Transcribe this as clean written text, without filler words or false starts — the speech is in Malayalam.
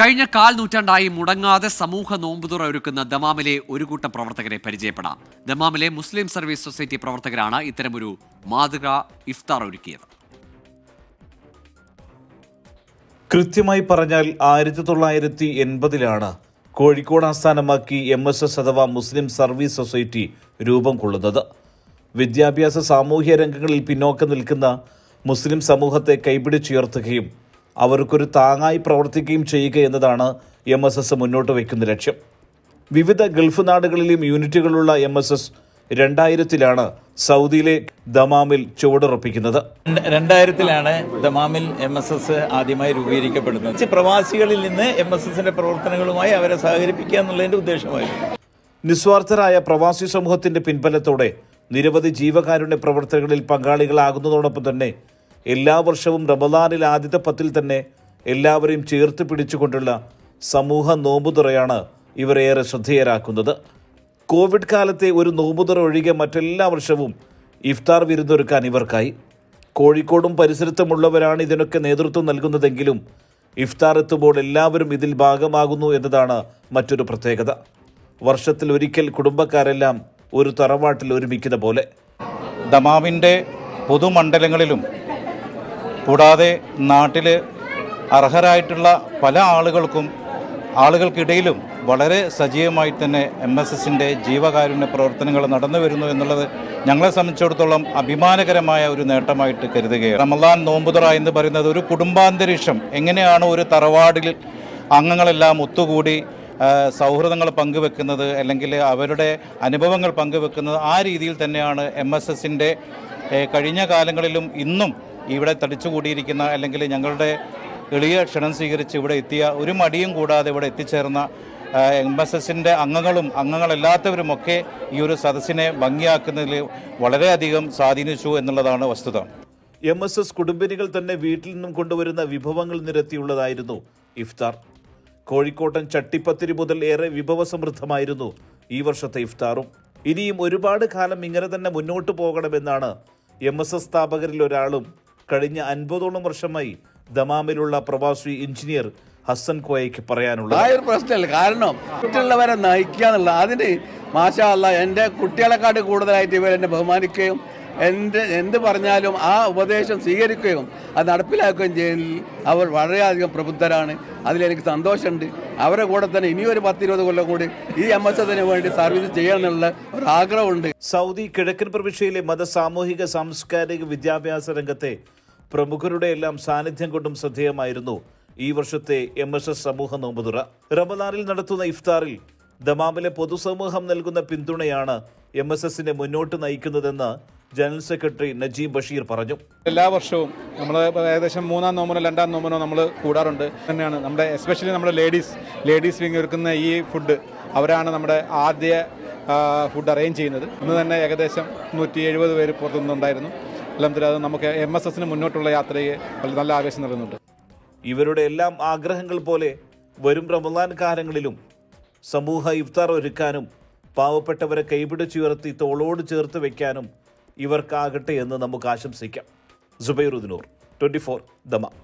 കഴിഞ്ഞ കാൽ നൂറ്റാണ്ടായി മുടങ്ങാതെ സമൂഹ നോമ്പുതുറ ഒരുക്കുന്ന ദമാമിലെ ഒരു കൂട്ടം പ്രവർത്തകരെ പരിചയപ്പെടാം. ദമാമിലെ മുസ്ലിം സർവീസ് സൊസൈറ്റി പ്രവർത്തകരാണ് ഇത്തരമൊരു മാതൃകാ ഇഫ്താർ ഒരുക്കിയത്. കൃത്യമായി പറഞ്ഞാൽ 1980-ലാണ് കോഴിക്കോട് ആസ്ഥാനമാക്കി MSS അഥവാ മുസ്ലിം സർവീസ് സൊസൈറ്റി രൂപം കൊള്ളുന്നത്. വിദ്യാഭ്യാസ സാമൂഹ്യ രംഗങ്ങളിൽ പിന്നോക്കം നിൽക്കുന്ന മുസ്ലിം സമൂഹത്തെ കൈപിടിച്ചുയർത്തുകയും അവർക്കൊരു താങ്ങായി പ്രവർത്തിക്കുകയും ചെയ്യുക എന്നതാണ് MSS മുന്നോട്ട് വയ്ക്കുന്ന ലക്ഷ്യം. വിവിധ ഗൾഫ് നാടുകളിലെയും യൂണിറ്റുകളുള്ള MSS 2000-ലാണ് സൗദിയിലെ ദമാമിൽ ചുവടുറപ്പിക്കുന്നത്. 2000-ലാണ് ദമാമിൽ MSS ആദ്യമായി രൂപീകരിക്കപ്പെടുന്നത്. പ്രവാസികളിൽ നിന്ന് MSSന്റെ പ്രവർത്തനങ്ങളുമായി അവരെ സഹകരിപ്പിക്കുക എന്നുള്ളതിന്റെ ഉദ്ദേശമായിരുന്നു. നിസ്വാർത്ഥരായ പ്രവാസി സമൂഹത്തിന്റെ പിൻബലത്തോടെ നിരവധി ജീവകാരുണ്യ പ്രവർത്തനങ്ങളിൽ പങ്കാളികളാകുന്നതോടൊപ്പം തന്നെ എല്ലാ വർഷവും റമദാനിൽ ആദ്യത്തെ 10-ൽ തന്നെ എല്ലാവരെയും ചേർത്ത് പിടിച്ചുകൊണ്ടുള്ള സമൂഹ നോമ്പുതുറയാണ് ഇവരേറെ ശ്രദ്ധേയരാക്കുന്നത്. കോവിഡ് കാലത്തെ ഒരു നോമ്പുതുറ ഒഴികെ മറ്റെല്ലാ വർഷവും ഇഫ്താർ വിരുന്നൊരുക്കാൻ ഇവർക്കായി. കോഴിക്കോടും പരിസരത്തുമുള്ളവരാണ് ഇതിനൊക്കെ നേതൃത്വം നൽകുന്നതെങ്കിലും ഇഫ്താർ എത്തുമ്പോൾ എല്ലാവരും ഇതിൽ ഭാഗമാകുന്നു എന്നതാണ് മറ്റൊരു പ്രത്യേകത. വർഷത്തിൽ ഒരിക്കൽ കുടുംബക്കാരെല്ലാം ഒരു തറവാട്ടിൽ ഒരുമിക്കുന്ന പോലെ. ദമാമിൻ്റെ പൊതുമണ്ഡലങ്ങളിലും കൂടാതെ നാട്ടിൽ അർഹരായിട്ടുള്ള പല ആളുകൾക്കിടയിലും വളരെ സജീവമായി തന്നെ MSSന്റെ ജീവകാരുണ്യ പ്രവർത്തനങ്ങൾ നടന്നു വരുന്നു എന്നുള്ളത് ഞങ്ങളെ സംബന്ധിച്ചിടത്തോളം അഭിമാനകരമായ ഒരു നേട്ടമായിട്ട് കരുതുകയാണ്. റമദാൻ നോമ്പുതുറ എന്ന് പറയുന്നത് ഒരു കുടുംബാന്തരീക്ഷം, എങ്ങനെയാണ് ഒരു തറവാടിൽ അംഗങ്ങളെല്ലാം ഒത്തുകൂടി സൗഹൃദങ്ങൾ പങ്കുവെക്കുന്നത് അല്ലെങ്കിൽ അവരുടെ അനുഭവങ്ങൾ പങ്കുവെക്കുന്നത്, ആ രീതിയിൽ തന്നെയാണ് MSSന്റെ കഴിഞ്ഞ കാലങ്ങളിലും ഇന്നും ഇവിടെ തടിച്ചുകൂടിയിരിക്കുന്ന അല്ലെങ്കിൽ ഞങ്ങളുടെ എളിയ ക്ഷണം സ്വീകരിച്ച് ഇവിടെ എത്തിയ, ഒരു മടിയും കൂടാതെ ഇവിടെ എത്തിച്ചേർന്ന MSSന്റെ അംഗങ്ങളല്ലാത്തവരുമൊക്കെ ഈ ഒരു സദസ്സിനെ ഭംഗിയാക്കുന്നതിൽ വളരെയധികം സ്വാധീനിച്ചു എന്നുള്ളതാണ് വസ്തുത. MSS കുടുംബിനികൾ തന്നെ വീട്ടിൽ നിന്നും കൊണ്ടുവരുന്ന വിഭവങ്ങൾ നിരത്തിയുള്ളതായിരുന്നു ഇഫ്താർ. കോഴിക്കോട്ടൻ ചട്ടിപ്പത്തിരി മുതൽ ഏറെ വിഭവസമൃദ്ധമായിരുന്നു ഈ വർഷത്തെ ഇഫ്താറും. ഇനിയും ഒരുപാട് കാലം ഇങ്ങനെ തന്നെ മുന്നോട്ട് പോകണമെന്നാണ് MSS സ്ഥാപകരിൽ ഒരാളും കഴിഞ്ഞ 50ഓളം വർഷമായി ദമാമിലുള്ള പ്രവാസി എഞ്ചിനീയർ ഹസൻ കോയയ്ക്ക് പറയാനുള്ളത്. ആ ഒരു പ്രശ്നമല്ല, കാരണം മറ്റുള്ളവരെ നയിക്കുക എന്നുള്ള അതിന് മാഷാ അല്ലാഹ് എൻ്റെ കുട്ടികളെക്കാട്ട് കൂടുതലായിട്ട് ഇവരെന്നെ ബഹുമാനിക്കുകയും എന്ത് പറഞ്ഞാലും ആ ഉപദേശം സ്വീകരിക്കുകയും അത് നടപ്പിലാക്കുകയും ചെയ്യുന്നതിൽ അവർ വളരെയധികം പ്രബുദ്ധരാണ്. അതിലെനിക്ക് സന്തോഷമുണ്ട്. അവരുടെ കൂടെ തന്നെ ഇനിയൊരു 10-20 കൊല്ലം കൂടി ഈ MSSന് വേണ്ടി സർവീസ് ചെയ്യണമെന്നുള്ള ഒരു ആഗ്രഹമുണ്ട്. സൗദി കിഴക്കൻ പ്രവിശ്യയിലെ മത സാമൂഹിക സാംസ്കാരിക വിദ്യാഭ്യാസ രംഗത്തെ പ്രമുഖരുടെ എല്ലാം സാന്നിധ്യം കൊണ്ടും ശ്രദ്ധേയമായിരുന്നു ഈ വർഷത്തെ MSS സമൂഹ നോമ്പുതുറ. റമദാനിൽ നടത്തുന്ന ഇഫ്താറിൽ ദമാമിലെ പൊതുസമൂഹം നൽകുന്ന പിന്തുണയാണ് MSSനെ മുന്നോട്ട് നയിക്കുന്നതെന്ന് ജനറൽ സെക്രട്ടറി നജീബ് ബഷീർ പറഞ്ഞു. എല്ലാ വർഷവും നമ്മൾ ഏകദേശം 3-ാം നോമ്പിനോ 2-ാം നോമ്പിനോ നമ്മൾ കൂടാറുണ്ട്. തന്നെയാണ് നമ്മുടെ എസ്പെഷ്യലി നമ്മുടെ ലേഡീസ് വിങ് ഒരുക്കുന്ന ഈ ഫുഡ് അവരാണ് നമ്മുടെ ആദ്യ ഫുഡ് അറേഞ്ച് ചെയ്യുന്നത്. ഇന്ന് തന്നെ ഏകദേശം 170 പേര് പുറത്തുനിന്നുണ്ടായിരുന്നു. എല്ലാം അത് നമുക്ക് MSSന് മുന്നോട്ടുള്ള യാത്രയെ നല്ല ആവേശം നൽകുന്നുണ്ട്. ഇവരുടെ എല്ലാം ആഗ്രഹങ്ങൾ പോലെ വരും റമദാൻ കാലങ്ങളിലും സമൂഹ ഇഫ്താർ ഒരുക്കാനും പാവപ്പെട്ടവരെ കൈപിടിച്ചുയർത്തി തോളോട് ചേർത്ത് വയ്ക്കാനും ഇവർക്കാകട്ടെ എന്ന് നമുക്ക് ആശംസിക്കാം. സുബൈറുദ്ദീനൂർ, 24 ദമാം.